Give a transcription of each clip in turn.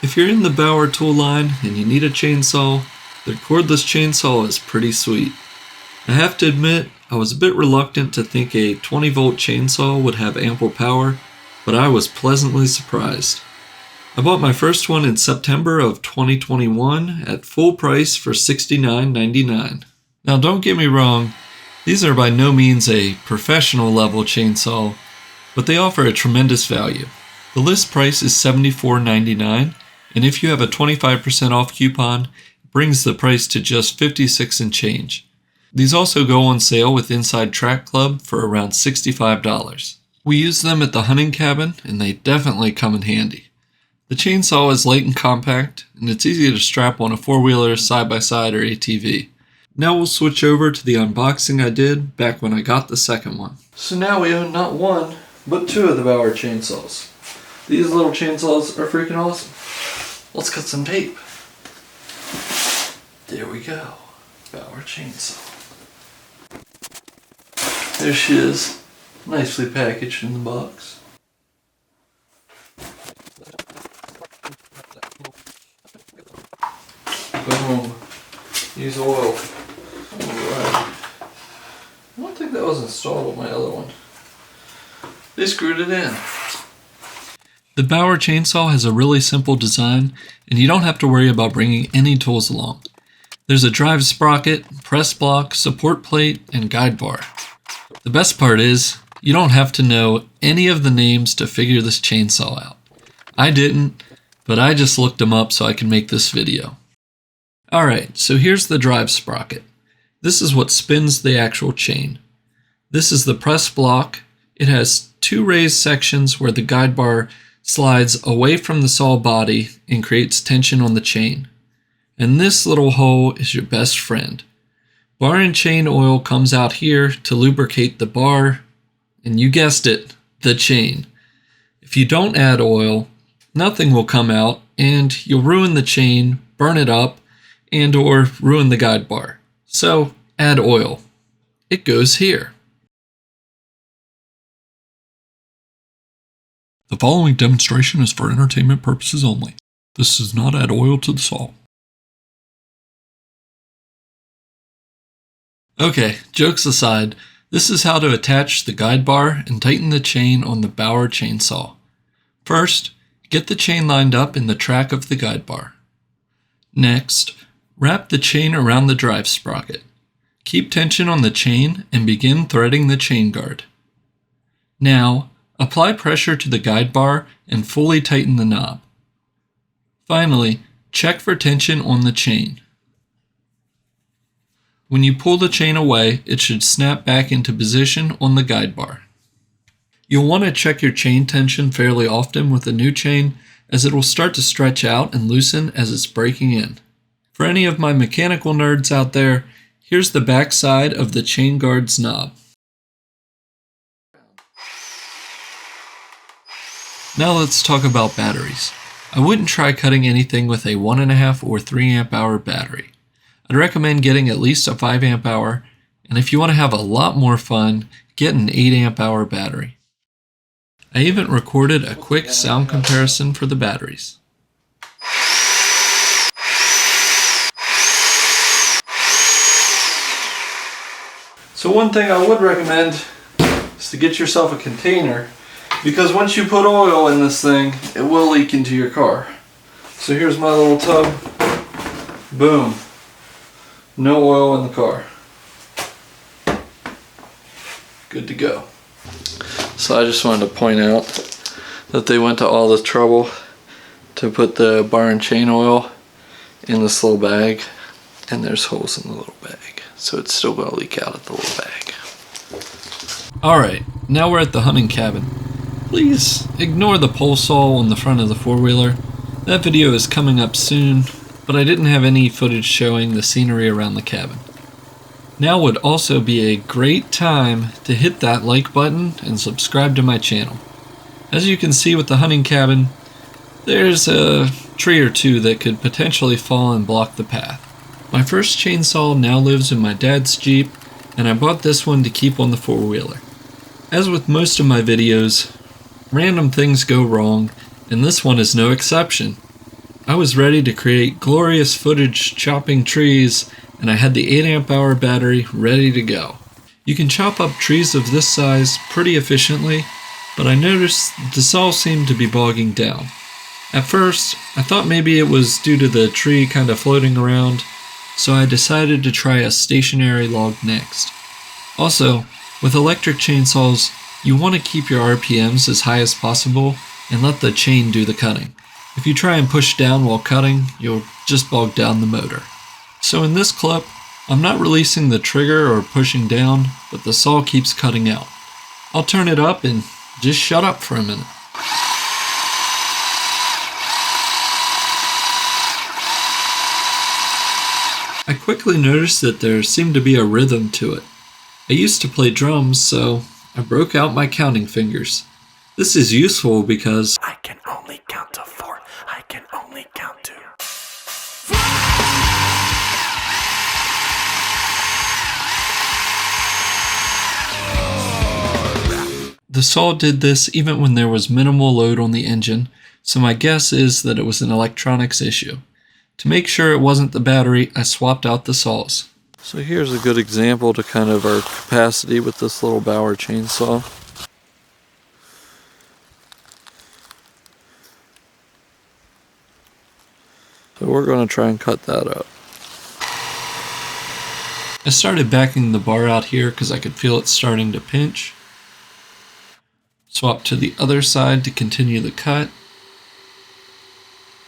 If you're in the Bauer tool line and you need a chainsaw, their cordless chainsaw is pretty sweet. I have to admit, I was a bit reluctant to think a 20-volt chainsaw would have ample power, but I was pleasantly surprised. I bought my first one in September of 2021 at full price for $69.99. Now don't get me wrong, these are by no means a professional level chainsaw, but they offer a tremendous value. The list price is $74.99, and if you have a 25% off coupon, it brings the price to just $56 and change. These also go on sale with Inside Track Club for around $65. We use them at the hunting cabin, and they definitely come in handy. The chainsaw is light and compact, and it's easy to strap on a four-wheeler, side-by-side, or ATV. Now we'll switch over to the unboxing I did back when I got the second one. So now we own not one, but two of the Bauer chainsaws. These little chainsaws are freaking awesome. Let's cut some tape. There we go. Bauer Chainsaw. There she is. Nicely packaged in the box. Boom. Use oil. Alright. I don't think that was installed on my other one. They screwed it in. The Bauer Chainsaw has a really simple design, and you don't have to worry about bringing any tools along. There's a drive sprocket, press block, support plate, and guide bar. The best part is, you don't have to know any of the names to figure this chainsaw out. I didn't, but I just looked them up so I can make this video. Alright, so here's the drive sprocket. This is what spins the actual chain. This is the press block. It has two raised sections where the guide bar slides away from the saw body and creates tension on the chain. And this little hole is your best friend. Bar and chain oil comes out here to lubricate the bar, and you guessed it, the chain. If you don't add oil, nothing will come out, and you'll ruin the chain, burn it up, and or ruin the guide bar. So add oil. It goes here. The following demonstration is for entertainment purposes only. This does not add oil to the saw. Okay, jokes aside, this is how to attach the guide bar and tighten the chain on the Bauer Chainsaw. First, get the chain lined up in the track of the guide bar. Next, wrap the chain around the drive sprocket. Keep tension on the chain and begin threading the chain guard. Now, apply pressure to the guide bar and fully tighten the knob. Finally, check for tension on the chain. When you pull the chain away, it should snap back into position on the guide bar. You'll want to check your chain tension fairly often with a new chain, as it will start to stretch out and loosen as it's breaking in. For any of my mechanical nerds out there, here's the back side of the chain guard's knob. Now let's talk about batteries. I wouldn't try cutting anything with a 1.5 or 3 amp hour battery. I'd recommend getting at least a 5 amp hour, and if you want to have a lot more fun, get an 8 amp hour battery. I even recorded a quick sound comparison for the batteries. So one thing I would recommend is to get yourself a container, because once you put oil in this thing, it will leak into your car. So here's my little tub. Boom. No oil in the car. Good to go. So I just wanted to point out that they went to all the trouble to put the bar and chain oil in this little bag, and there's holes in the little bag, so it's still going to leak out of the little bag. Alright, now we're at the hunting cabin. Please ignore the pole saw on the front of the four-wheeler. That video is coming up soon, but I didn't have any footage showing the scenery around the cabin. Now would also be a great time to hit that like button and subscribe to my channel. As you can see with the hunting cabin, there's a tree or two that could potentially fall and block the path. My first chainsaw now lives in my dad's Jeep, and I bought this one to keep on the four-wheeler. As with most of my videos, random things go wrong, and this one is no exception. I was ready to create glorious footage chopping trees, and I had the 8 amp hour battery ready to go. You can chop up trees of this size pretty efficiently, but I noticed the saw seemed to be bogging down. At first, I thought maybe it was due to the tree kind of floating around, so I decided to try a stationary log next. Also, with electric chainsaws, you want to keep your RPMs as high as possible and let the chain do the cutting. If you try and push down while cutting, you'll just bog down the motor. So in this clip, I'm not releasing the trigger or pushing down, but the saw keeps cutting out. I'll turn it up and just shut up for a minute. I quickly noticed that there seemed to be a rhythm to it. I used to play drums, so I broke out my counting fingers. This is useful because I can only count to 4. I can only count to... The saw did this even when there was minimal load on the engine, so my guess is that it was an electronics issue. To make sure it wasn't the battery, I swapped out the saws. So here's a good example to kind of our capacity with this little Bauer chainsaw. So we're going to try and cut that up. I started backing the bar out here because I could feel it starting to pinch. Swap to the other side to continue the cut.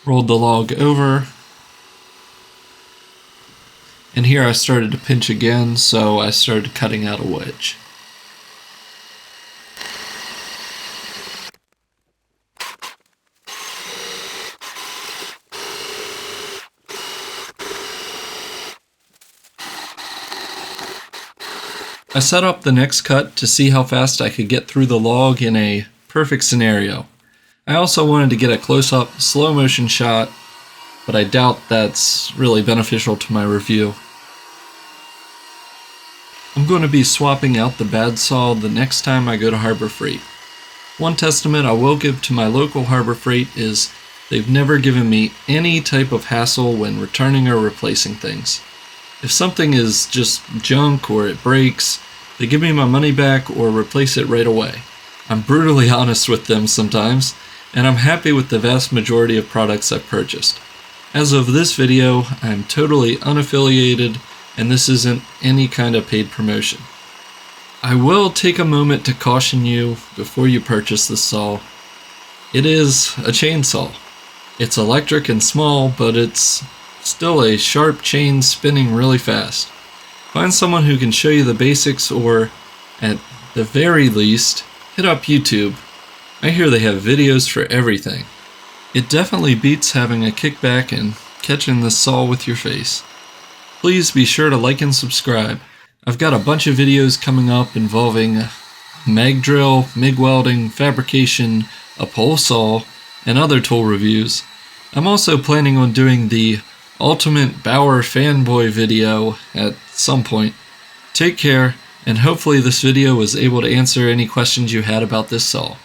Rolled the log over. And here I started to pinch again, so I started cutting out a wedge. I set up the next cut to see how fast I could get through the log in a perfect scenario. I also wanted to get a close-up, slow-motion shot, but I doubt that's really beneficial to my review. I'm going to be swapping out the bad saw the next time I go to Harbor Freight. One testament I will give to my local Harbor Freight is they've never given me any type of hassle when returning or replacing things. If something is just junk or it breaks, they give me my money back or replace it right away. I'm brutally honest with them sometimes, and I'm happy with the vast majority of products I've purchased. As of this video, I'm totally unaffiliated, and this isn't any kind of paid promotion. I will take a moment to caution you before you purchase this saw. It is a chainsaw. It's electric and small, but it's still a sharp chain spinning really fast. Find someone who can show you the basics, or at the very least, hit up YouTube. I hear they have videos for everything. It definitely beats having a kickback and catching the saw with your face. Please be sure to like and subscribe. I've got a bunch of videos coming up involving mag drill, MIG welding, fabrication, a pole saw, and other tool reviews. I'm also planning on doing the ultimate Bauer Fanboy video at some point. Take care, and hopefully this video was able to answer any questions you had about this saw.